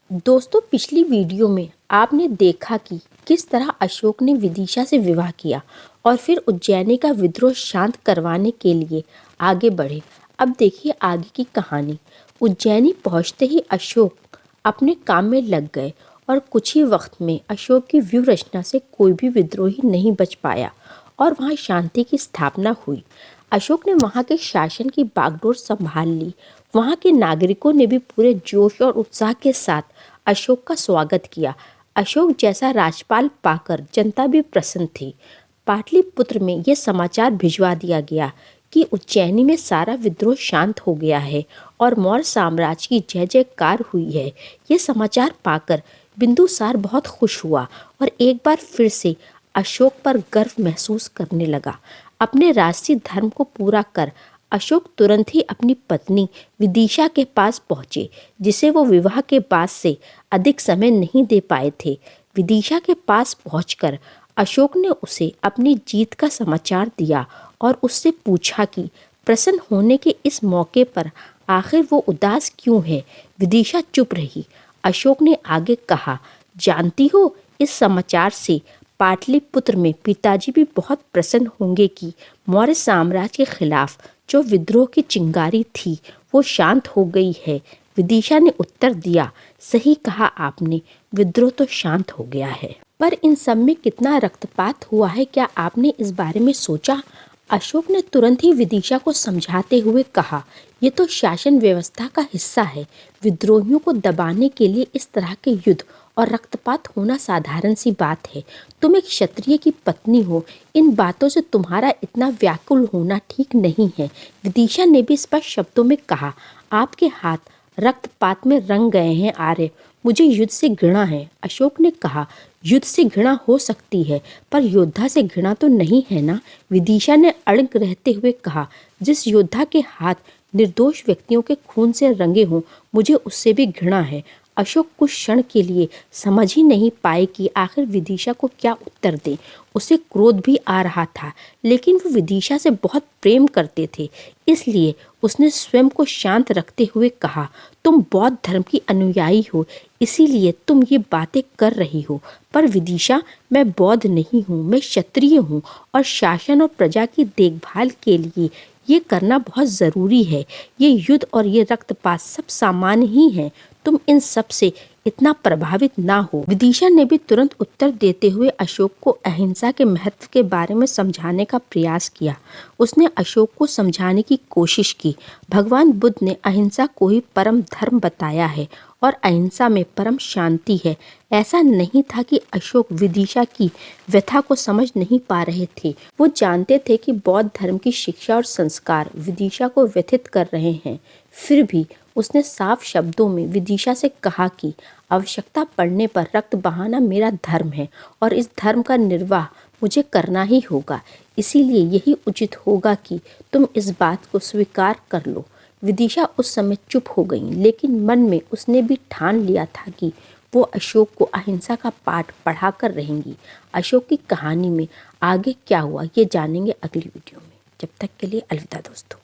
दोस्तों, पिछली वीडियो में आपने देखा कि किस तरह अशोक ने विदिशा से विवाह किया और फिर उज्जैनी का विद्रोह शांत करवाने के लिए आगे बढ़े। अब देखिए आगे की कहानी। उज्जैनी पहुंचते ही अशोक अपने काम में लग गए और कुछ ही वक्त में अशोक की व्यूह रचना से कोई भी विद्रोही नहीं बच पाया और वहां शांति की स्थापना हुई। अशोक ने वहां के शासन की बागडोर संभाल ली। वहां के नागरिकों ने भी पूरे जोश और उत्साह के साथ अशोक का स्वागत किया। अशोक जैसा राजपाल पाकर जनता भी प्रसन्न थी। पाटलिपुत्र में यह समाचार भिजवा दिया गया कि उज्जैनी में सारा विद्रोह शांत हो गया है और मौर्य साम्राज्य की जय जयकार हुई है। यह समाचार पाकर बिंदुसार बहुत खुश हुआ और एक बार फिर से अशोक पर गर्व महसूस करने लगा। अपने राजसी धर्म को पूरा कर अशोक तुरंत ही अपनी पत्नी विदिशा के पास पहुंचे, जिसे वो विवाह के बाद से अधिक समय नहीं दे पाए थे। विदिशा के पास पहुंचकर अशोक ने उसे अपनी जीत का समाचार दिया और उससे पूछा कि प्रसन्न होने के इस मौके पर आखिर वो उदास क्यों है। विदिशा चुप रही। अशोक ने आगे कहा, जानती हो, इस समाचार से पाटलिपुत्र में पिताजी भी बहुत प्रसन्न होंगे कि मौर्य साम्राज्य के खिलाफ जो विद्रोह की चिंगारी थी वो शांत हो गई है। विदिशा ने उत्तर दिया, सही कहा आपने, विद्रोह तो शांत हो गया है, पर इन सब में कितना रक्तपात हुआ है, क्या आपने इस बारे में सोचा? अशोक ने तुरंत ही विदिशा को समझाते हुए कहा, ये तो शासन व्यवस्था का हिस्सा है। विद्रोहियों को दबाने के लिए इस तरह के युद्ध और रक्तपात होना साधारण सी बात है। तुम एक क्षत्रिय की पत्नी हो, इन बातों से तुम्हारा इतना व्याकुल होना ठीक नहीं है। विदिशा ने भी स्पष्ट शब्दों में कहा, आपके हाथ रक्तपात में रंग गए हैं आर्य, मुझे युद्ध से घृणा है। अशोक ने कहा, युद्ध से घृणा हो सकती है, पर योद्धा से घृणा तो नहीं है ना। विदिशा ने अड़ग रहते हुए कहा, जिस योद्धा के हाथ निर्दोष व्यक्तियों के खून से रंगे हों, मुझे उससे भी घृणा है। अशोक कुछ क्षण के लिए समझ ही नहीं पाए कि आखिर विदिशा को क्या उत्तर दें। उसे क्रोध भी आ रहा था, लेकिन वो विदिशा से बहुत प्रेम करते थे, इसलिए उसने स्वयं को शांत रखते हुए कहा, तुम बौद्ध धर्म की अनुयायी हो, इसीलिए तुम ये बातें कर रही हो। पर विदिशा, मैं बौद्ध नहीं हूँ, मैं क्षत्रिय हूँ और शासन और प्रजा की देखभाल के लिए ये करना बहुत ज़रूरी है। ये युद्ध और ये रक्तपात सब सामान्य ही हैं, तुम इन सब से इतना प्रभावित ना हो। विदिशा ने भी तुरंत उत्तर देते हुए अशोक को अहिंसा के महत्व के बारे में समझाने का प्रयास किया। उसने अशोक को समझाने की कोशिश की, भगवान बुद्ध ने अहिंसा को ही परम धर्म बताया है और अहिंसा में परम शांति है। ऐसा नहीं था कि अशोक विदिशा की व्यथा को समझ नहीं पा रहे थे। वो जानते थे कि बौद्ध धर्म की शिक्षा और संस्कार विदिशा को व्यथित कर रहे हैं। फिर भी उसने साफ शब्दों में विदिशा से कहा कि आवश्यकता पड़ने पर रक्त बहाना मेरा धर्म है और इस धर्म का निर्वाह मुझे करना ही होगा। इसीलिए यही उचित होगा कि तुम इस बात को स्वीकार कर लो। विदिशा उस समय चुप हो गई, लेकिन मन में उसने भी ठान लिया था कि वो अशोक को अहिंसा का पाठ पढ़ा कर रहेंगी। अशोक की कहानी में आगे क्या हुआ ये जानेंगे अगली वीडियो में। जब तक के लिए अलविदा दोस्तों।